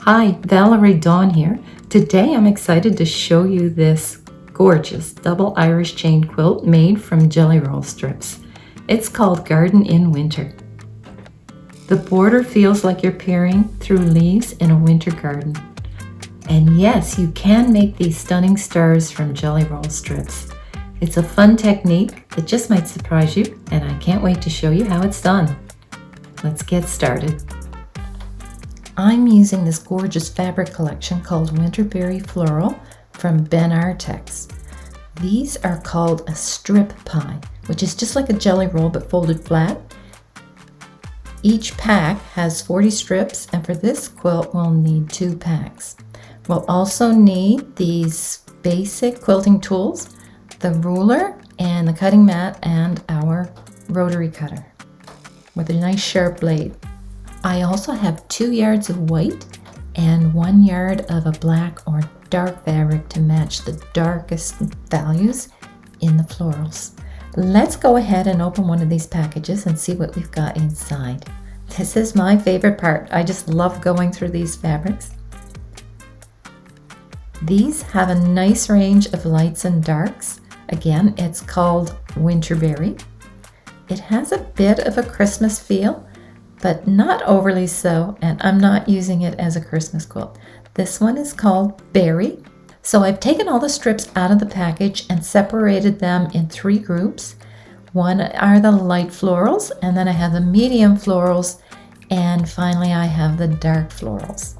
Hi, Valerie Dawn here. Today I'm excited to show you this gorgeous double Irish chain quilt made from jelly roll strips. It's called Garden in Winter. The border feels like you're peering through leaves in a winter garden. And yes, you can make these stunning stars from jelly roll strips. It's a fun technique that just might surprise you, and I can't wait to show you how it's done. Let's get started. I'm using this gorgeous fabric collection called Winter Floral from Ben Artex. These are called a strip pie, which is just like a jelly roll but folded flat. Each pack has 40 strips, and for this quilt we'll need 2 packs. We'll also need these basic quilting tools, the ruler and the cutting mat, and our rotary cutter with a nice sharp blade. I also have 2 yards of white and 1 yard of a black or dark fabric to match the darkest values in the florals. Let's go ahead and open one of these packages and see what we've got inside. This is my favorite part. I just love going through these fabrics. These have a nice range of lights and darks. Again, it's called Winter Berry. It has a bit of a Christmas feel, but not overly so, and I'm not using it as a Christmas quilt. This one is called Berry. So I've taken all the strips out of the package and separated them in 3 groups. One are the light florals, and then I have the medium florals, and finally I have the dark florals.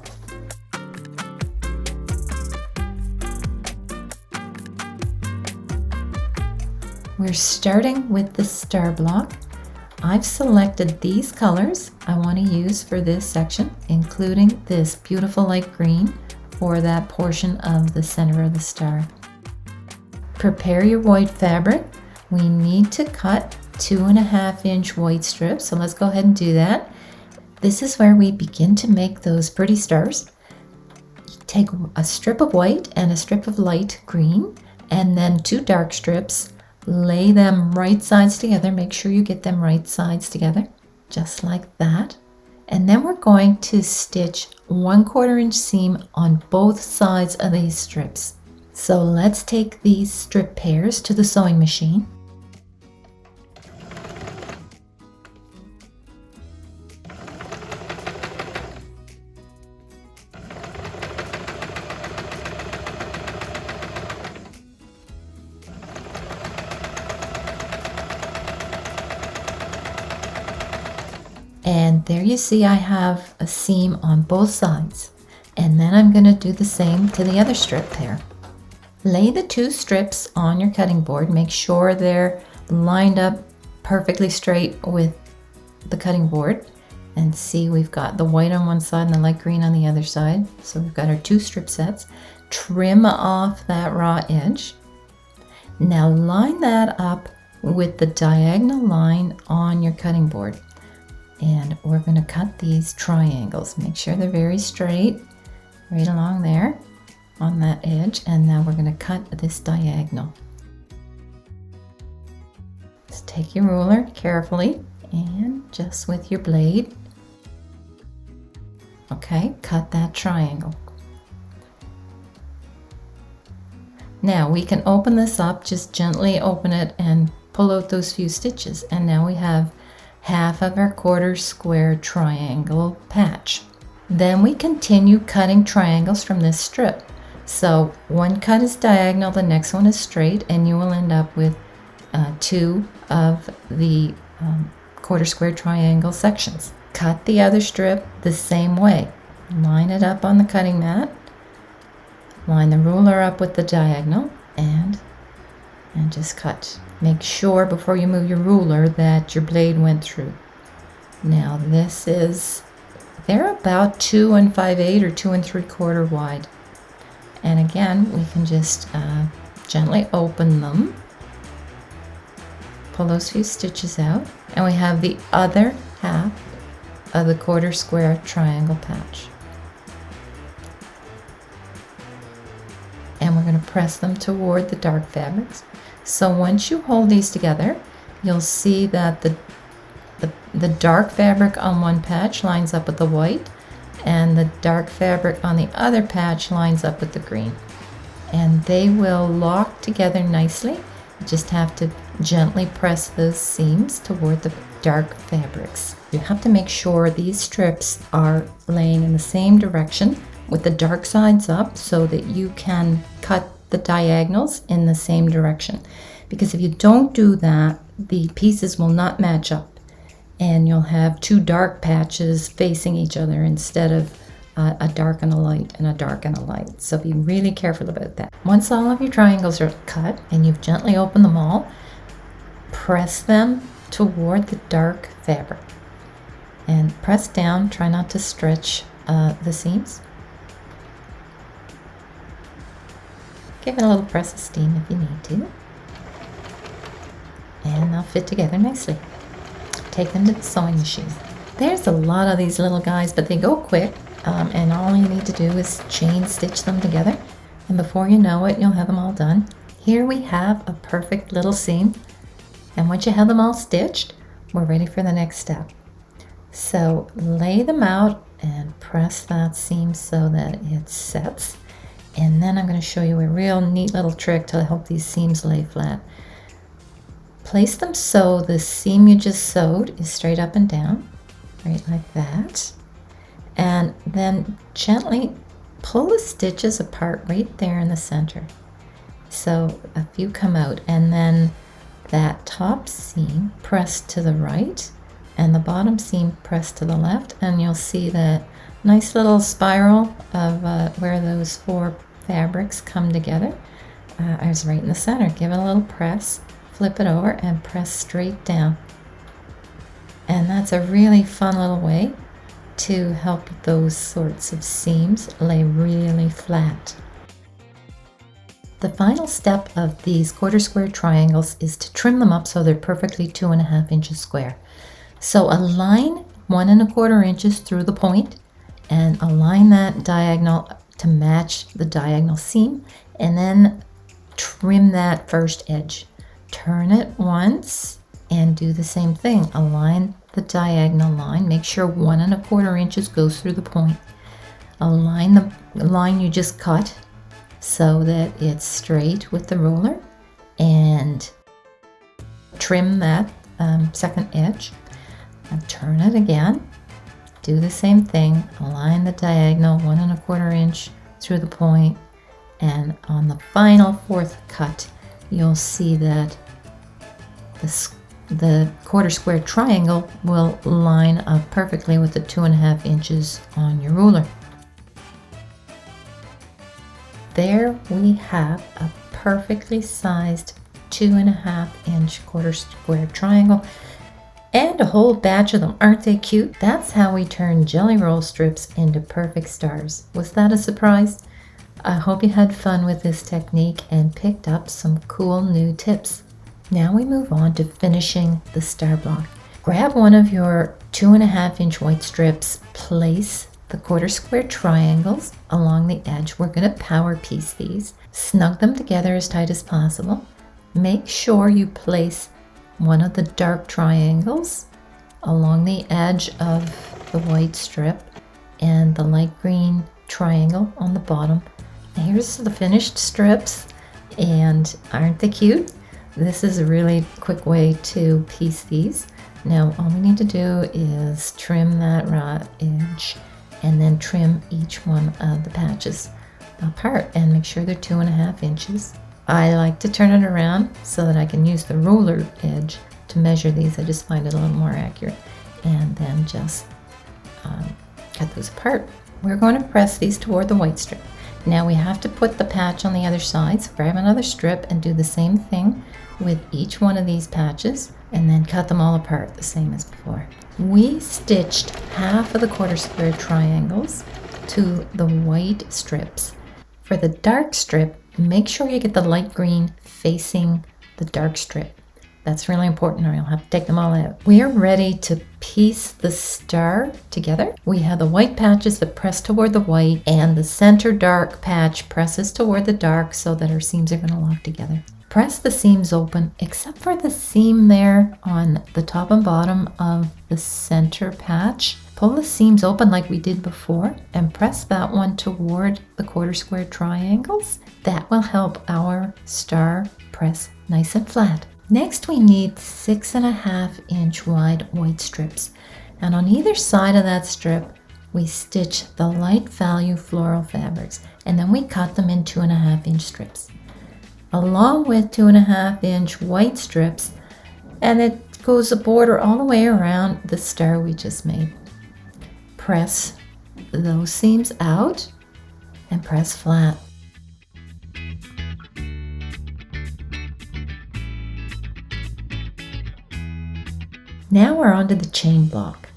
We're starting with the star block. I've selected these colors I want to use for this section, including this beautiful light green for that portion of the center of the star. Prepare your white fabric. We need to cut 2.5-inch white strips, so let's go ahead and do that. This is where we begin to make those pretty stars. Take a strip of white and a strip of light green, and then 2 dark strips. Lay them right sides together. Make sure you get them right sides together, just like that. And then we're going to stitch 1/4 inch seam on both sides of these strips. So let's take these strip pairs to the sewing machine. And there you see I have a seam on both sides. And then I'm going to do the same to the other strip pair. Lay the 2 strips on your cutting board. Make sure they're lined up perfectly straight with the cutting board. And see, we've got the white on one side and the light green on the other side. So we've got our 2 strip sets. Trim off that raw edge. Now line that up with the diagonal line on your cutting board. And we're going to cut these triangles. Make sure they're very straight, right along there on that edge. And now we're going to cut this diagonal. Just take your ruler carefully and just with your blade. Okay, cut that triangle. Now we can open this up, just gently open it and pull out those few stitches. And now we have half of our 1/4 square triangle patch. Then we continue cutting triangles from this strip. So one cut is diagonal, the next one is straight, and you will end up with 2 of the 1/4 square triangle sections. Cut the other strip the same way. Line it up on the cutting mat. Line the ruler up with the diagonal and just cut. Make sure before you move your ruler that your blade went through. Now this is, they're about 2 5/8 or 2 3/4 wide. And again, we can just gently open them. Pull those few stitches out. And we have the other half of the 1/4 square triangle patch. And we're going to press them toward the dark fabrics. So once you hold these together, you'll see that the dark fabric on one patch lines up with the white, and the dark fabric on the other patch lines up with the green. And they will lock together nicely. You just have to gently press those seams toward the dark fabrics. You have to make sure these strips are laying in the same direction with the dark sides up so that you can cut the diagonals in the same direction. Because if you don't do that, the pieces will not match up and you'll have two dark patches facing each other instead of a dark and a light and a dark and a light. So be really careful about that. Once all of your triangles are cut and you've gently opened them all, press them toward the dark fabric and press down. Try not to stretch the seams. Give it a little press of steam if you need to, and they'll fit together nicely. Take them to the sewing machine. There's a lot of these little guys, but they go quick. And all you need to do is chain stitch them together, and before you know it, you'll have them all done. Here we have a perfect little seam, and once you have them all stitched, we're ready for the next step. So lay them out and press that seam so that it sets, and then I'm going to show you a real neat little trick to help these seams lay flat. Place them so the seam you just sewed is straight up and down, right like that. And then gently pull the stitches apart right there in the center. So a few come out, and then that top seam press to the right and the bottom seam press to the left, and you'll see that nice little spiral of where those four fabrics come together. I was right in the center. Give it a little press, flip it over, and press straight down. And that's a really fun little way to help those sorts of seams lay really flat. The final step of these quarter square triangles is to trim them up so they're perfectly 2.5 inches square. So align 1.25 inches through the point and align that diagonal to match the diagonal seam, and then trim that first edge. Turn it once and do the same thing. Align the diagonal line. Make sure 1.25 inches goes through the point. Align the line you just cut so that it's straight with the ruler, and trim that second edge. And turn it again. Do the same thing. Align the diagonal 1.25 inch through the point, and on the final fourth cut, you'll see that the quarter square triangle will line up perfectly with the 2.5 inches on your ruler. There we have a perfectly sized 2.5 inch quarter square triangle, and a whole batch of them. Aren't they cute? That's how we turn jelly roll strips into perfect stars. Was that a surprise? I hope you had fun with this technique and picked up some cool new tips. Now we move on to finishing the star block. Grab one of your 2.5 inch white strips, place the quarter square triangles along the edge. We're going to power piece these. Snug them together as tight as possible. Make sure you place one of the dark triangles along the edge of the white strip and the light green triangle on the bottom. Here's the finished strips, and aren't they cute? This is a really quick way to piece these. Now all we need to do is trim that raw edge and then trim each one of the patches apart and make sure they're 2.5 inches. I like to turn it around so that I can use the ruler edge to measure these. I just find it a little more accurate, and then just cut those apart. We're going to press these toward the white strip. Now we have to put the patch on the other side, so grab another strip and do the same thing with each one of these patches, and then cut them all apart the same as before. We stitched half of the quarter square triangles to the white strips. For the dark strip, make sure you get the light green facing the dark strip. That's really important, or you'll have to take them all out. We are ready to piece the star together. We have the white patches that press toward the white, and the center dark patch presses toward the dark so that our seams are going to lock together. Press the seams open, except for the seam there on the top and bottom of the center patch. Pull the seams open like we did before and press that one toward the quarter square triangles. That will help our star press nice and flat. Next, we need 6.5-inch wide white strips. And on either side of that strip, we stitch the light value floral fabrics, and then we cut them in 2.5-inch strips. Along with 2.5-inch white strips, and it goes a border all the way around the star we just made. Press those seams out and press flat. Now we're onto the chain block,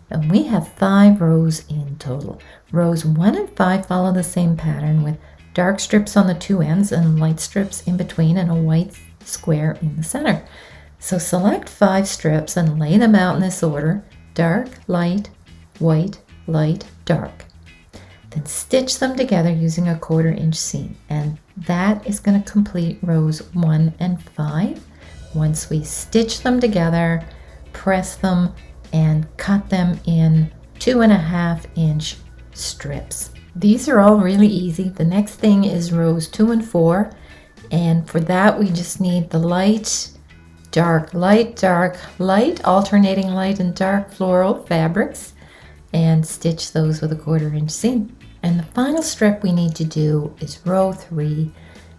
and we have 5 rows in total. Rows 1 and 5 follow the same pattern with dark strips on the 2 ends and light strips in between and a white square in the center. So select 5 strips and lay them out in this order: dark, light, white, light, dark. Then stitch them together using a 1/4-inch seam, and that is going to complete rows 1 and 5. Once we stitch them together, press them and cut them in 2.5-inch strips. These are all really easy. The next thing is rows 2 and 4, and for that we just need the light, dark, light, dark, light, alternating light and dark floral fabrics, and stitch those with a 1/4-inch seam. And the final strip we need to do is row 3.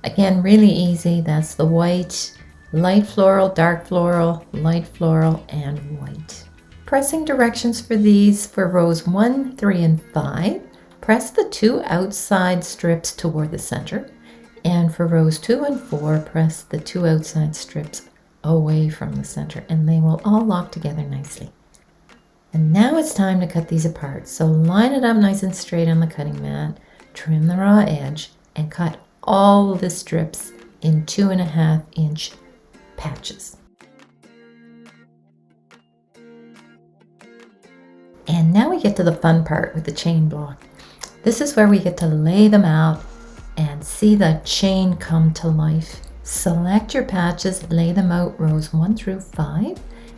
Again, really easy. That's the white, light floral, dark floral, light floral, and white. Pressing directions for these for rows 1, 3, and 5. Press the 2 outside strips toward the center. And for rows 2 and 4, press the 2 outside strips away from the center, and they will all lock together nicely. And now it's time to cut these apart. So line it up nice and straight on the cutting mat, trim the raw edge, and cut all the strips in 2.5-inch patches. And now we get to the fun part with the chain block. This is where we get to lay them out and see the chain come to life. Select your patches, lay them out rows 1 through 5.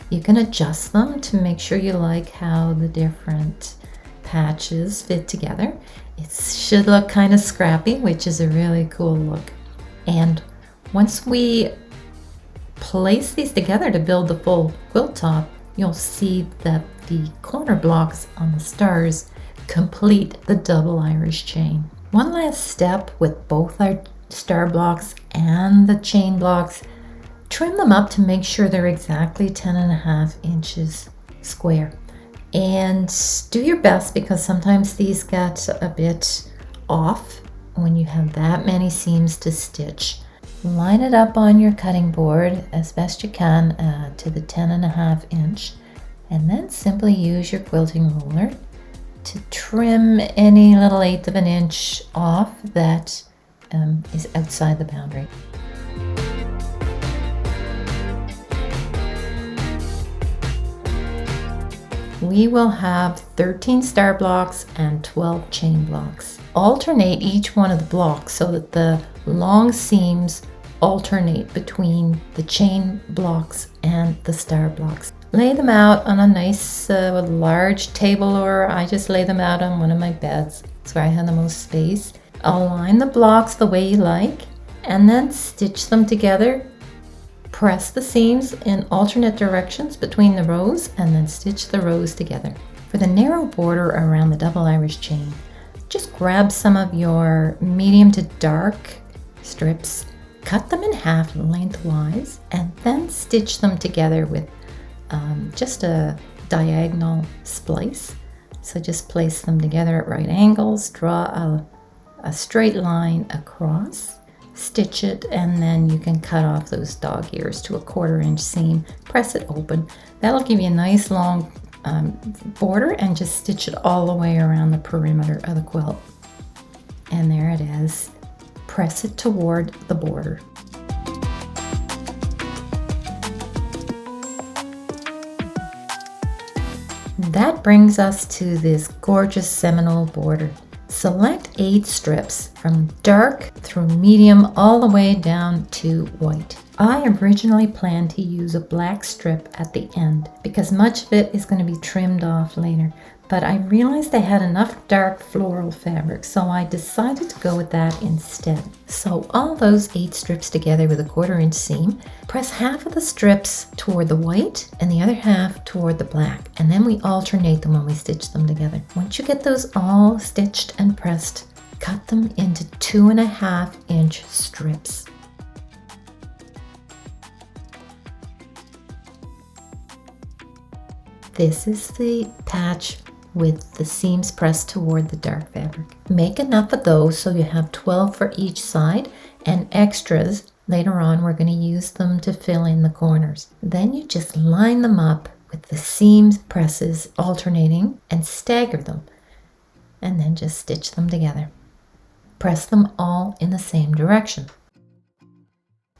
You can adjust them to make sure you like how the different patches fit together. It should look kind of scrappy, which is a really cool look. And once we place these together to build the full quilt top, you'll see that the corner blocks on the stars complete the double Irish chain. One last step with both our star blocks and the chain blocks: trim them up to make sure they're exactly 10.5 inches square. And do your best, because sometimes these get a bit off when you have that many seams to stitch. Line it up on your cutting board as best you can to the 10.5 inch, and then simply use your quilting ruler to trim any little 1/8 of an inch off that is outside the boundary. We will have 13 star blocks and 12 chain blocks. Alternate each one of the blocks so that the long seams alternate between the chain blocks and the star blocks. Lay them out on a nice large table, or I just lay them out on one of my beds. That's where I have the most space. Align the blocks the way you like, and then stitch them together. Press the seams in alternate directions between the rows, and then stitch the rows together. For the narrow border around the double Irish chain, just grab some of your medium to dark strips, cut them in half lengthwise, and then stitch them together with just a diagonal splice. So just place them together at right angles, draw a straight line across, stitch it, and then you can cut off those dog ears to a 1/4 inch seam. Press it open. That'll give you a nice long border, and just stitch it all the way around the perimeter of the quilt. And there it is. Press it toward the border. That brings us to this gorgeous Seminole border. Select 8 strips from dark through medium all the way down to white. I originally planned to use a black strip at the end because much of it is going to be trimmed off later, but I realized I had enough dark floral fabric, so I decided to go with that instead. Sew all those 8 strips together with a 1/4 inch seam. Press half of the strips toward the white and the other half toward the black, and then we alternate them when we stitch them together. Once you get those all stitched and pressed, cut them into 2.5 inch strips. This is the patch with the seams pressed toward the dark fabric. Make enough of those so you have 12 for each side, and extras later on we're going to use them to fill in the corners. Then you just line them up with the seams presses alternating and stagger them, and then just stitch them together. Press them all in the same direction.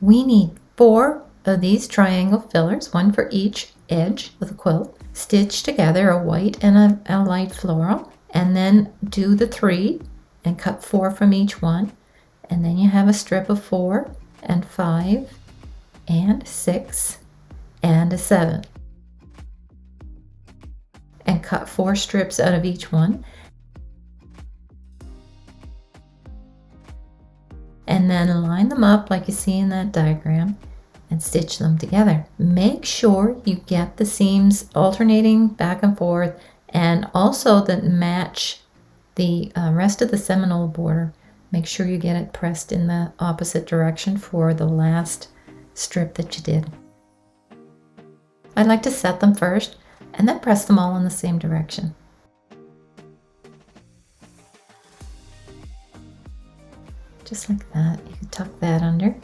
We need 4 of these triangle fillers, 1 for each edge of the quilt. Stitch together a white and a light floral, and then do the 3 and cut 4 from each one, and then you have a strip of 4 and 5 and 6 and a 7, and cut 4 strips out of each one, and then line them up like you see in that diagram and stitch them together. Make sure you get the seams alternating back and forth, and also that match the rest of the Seminole border. Make sure you get it pressed in the opposite direction for the last strip that you did. I like to set them first and then press them all in the same direction. Just like that. You can tuck that under.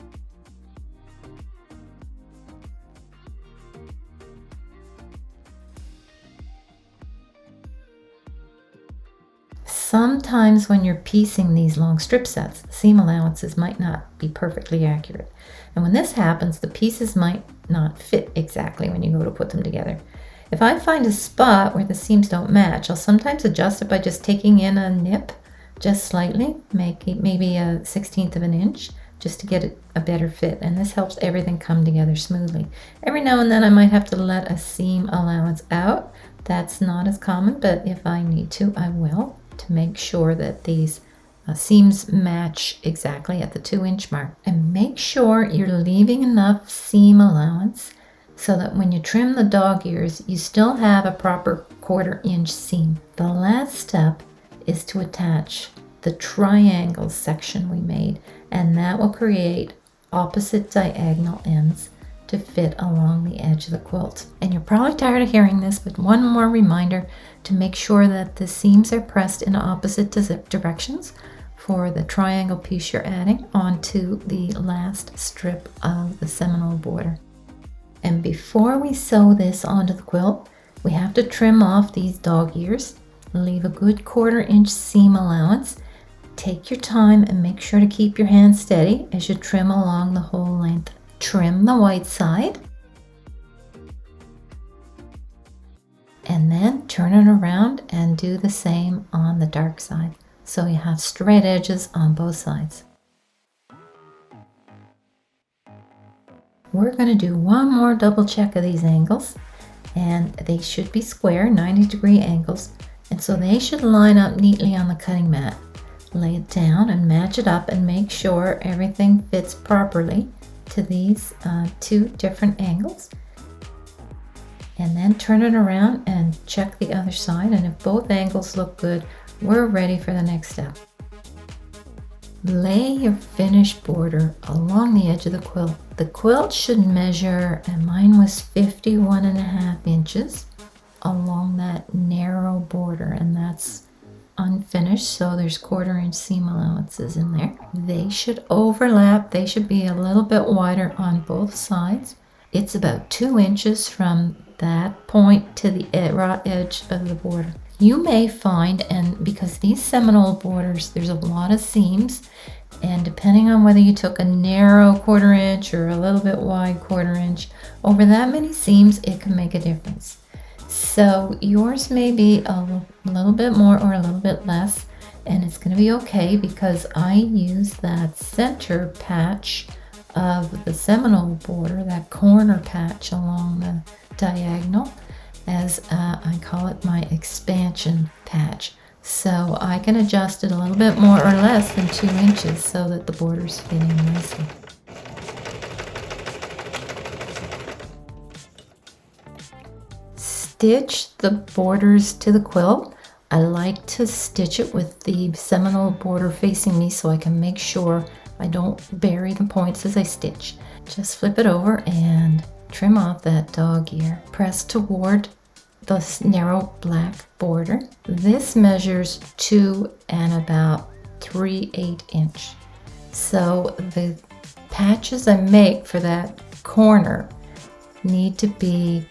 Sometimes when you're piecing these long strip sets, the seam allowances might not be perfectly accurate. And when this happens, the pieces might not fit exactly when you go to put them together. If I find a spot where the seams don't match, I'll sometimes adjust it by just taking in a nip just slightly, maybe a 1/16 of an inch, just to get it a better fit. And this helps everything come together smoothly. Every now and then I might have to let a seam allowance out. That's not as common, but if I need to, I will, to make sure that these seams match exactly at the 2-inch mark. And make sure you're leaving enough seam allowance so that when you trim the dog ears, you still have a proper 1/4 inch seam. The last step is to attach the triangle section we made, and that will create opposite diagonal ends to fit along the edge of the quilt. And you're probably tired of hearing this, but one more reminder to make sure that the seams are pressed in opposite directions for the triangle piece you're adding onto the last strip of the Seminole border. And before we sew this onto the quilt, we have to trim off these dog ears. Leave a good 1/4 inch seam allowance. Take your time and make sure to keep your hand steady as you trim along the whole length. Trim the white side, and then turn it around and do the same on the dark side, so you have straight edges on both sides. We're going to do one more double check of these angles, and they should be square 90-degree angles, and so they should line up neatly on the cutting mat. Lay it down and match it up and make sure everything fits properly to these 2 different angles, and then turn it around and check the other side, and if both angles look good, we're ready for the next step. Lay your finished border along the edge of the quilt. The quilt should measure, and mine was 51.5 inches along that narrow border, and that's unfinished, so there's 1/4 inch seam allowances in there. They should overlap. They should be a little bit wider on both sides. It's about 2 inches from that point to the raw edge of the border. You may find, and because these Seminole borders, there's a lot of seams, and depending on whether you took a narrow 1/4 inch or a little bit wide 1/4 inch, over that many seams, it can make a difference. So yours may be a little bit more or a little bit less, and it's going to be okay because I use that center patch of the Seminole border, that corner patch along the diagonal, as I call it, my expansion patch. So I can adjust it a little bit more or less than 2 inches so that the borders fit in nicely. Stitch the borders to the quilt. I like to stitch it with the Seminole border facing me so I can make sure I don't bury the points as I stitch. Just flip it over and trim off that dog ear. Press toward the narrow black border. This measures 2 and about 3/8 inch. So the patches I make for that corner need to be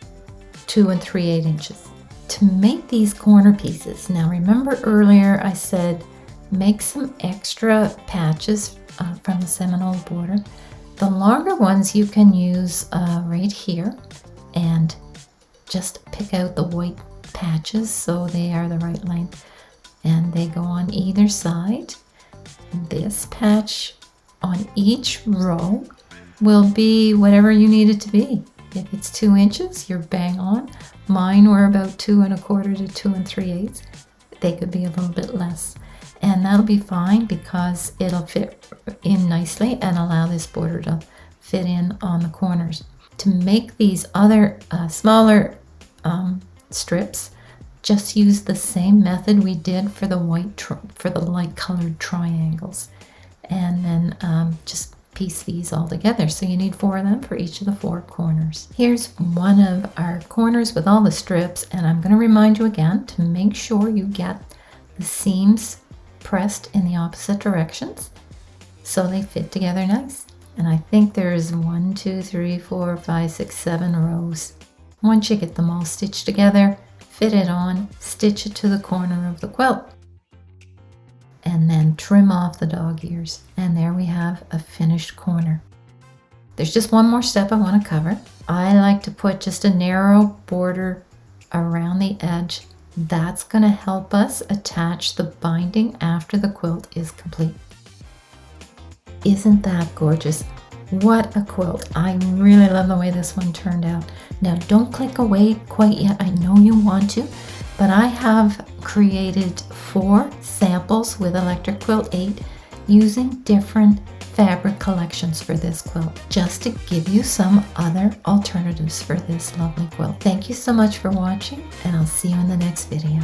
2 and 3/8 inches. To make these corner pieces, now remember earlier I said make some extra patches from the Seminole border. The longer ones you can use right here and just pick out the white patches so they are the right length, and they go on either side. This patch on each row will be whatever you need it to be. If it's 2 inches, you're bang on. Mine were about 2 1/4 to 2 3/8. They could be a little bit less. And that'll be fine because it'll fit in nicely and allow this border to fit in on the corners. To make these other smaller strips, just use the same method we did for the for the light colored triangles. And then just piece these all together. So you need 4 of them for each of the 4 corners. Here's one of our corners with all the strips, and I'm going to remind you again to make sure you get the seams pressed in the opposite directions so they fit together nice. And I think there's 1, 2, 3, 4, 5, 6, 7 rows. Once you get them all stitched together, fit it on, stitch it to the corner of the quilt, and then trim off the dog ears. And there we have a finished corner. There's just one more step I want to cover. I like to put just a narrow border around the edge. That's going to help us attach the binding after the quilt is complete. Isn't that gorgeous? What a quilt. I really love the way this one turned out. Now don't click away quite yet. I know you want to, but I have created 4 samples with Electric Quilt 8 using different fabric collections for this quilt, just to give you some other alternatives for this lovely quilt. Thank you so much for watching, and I'll see you in the next video.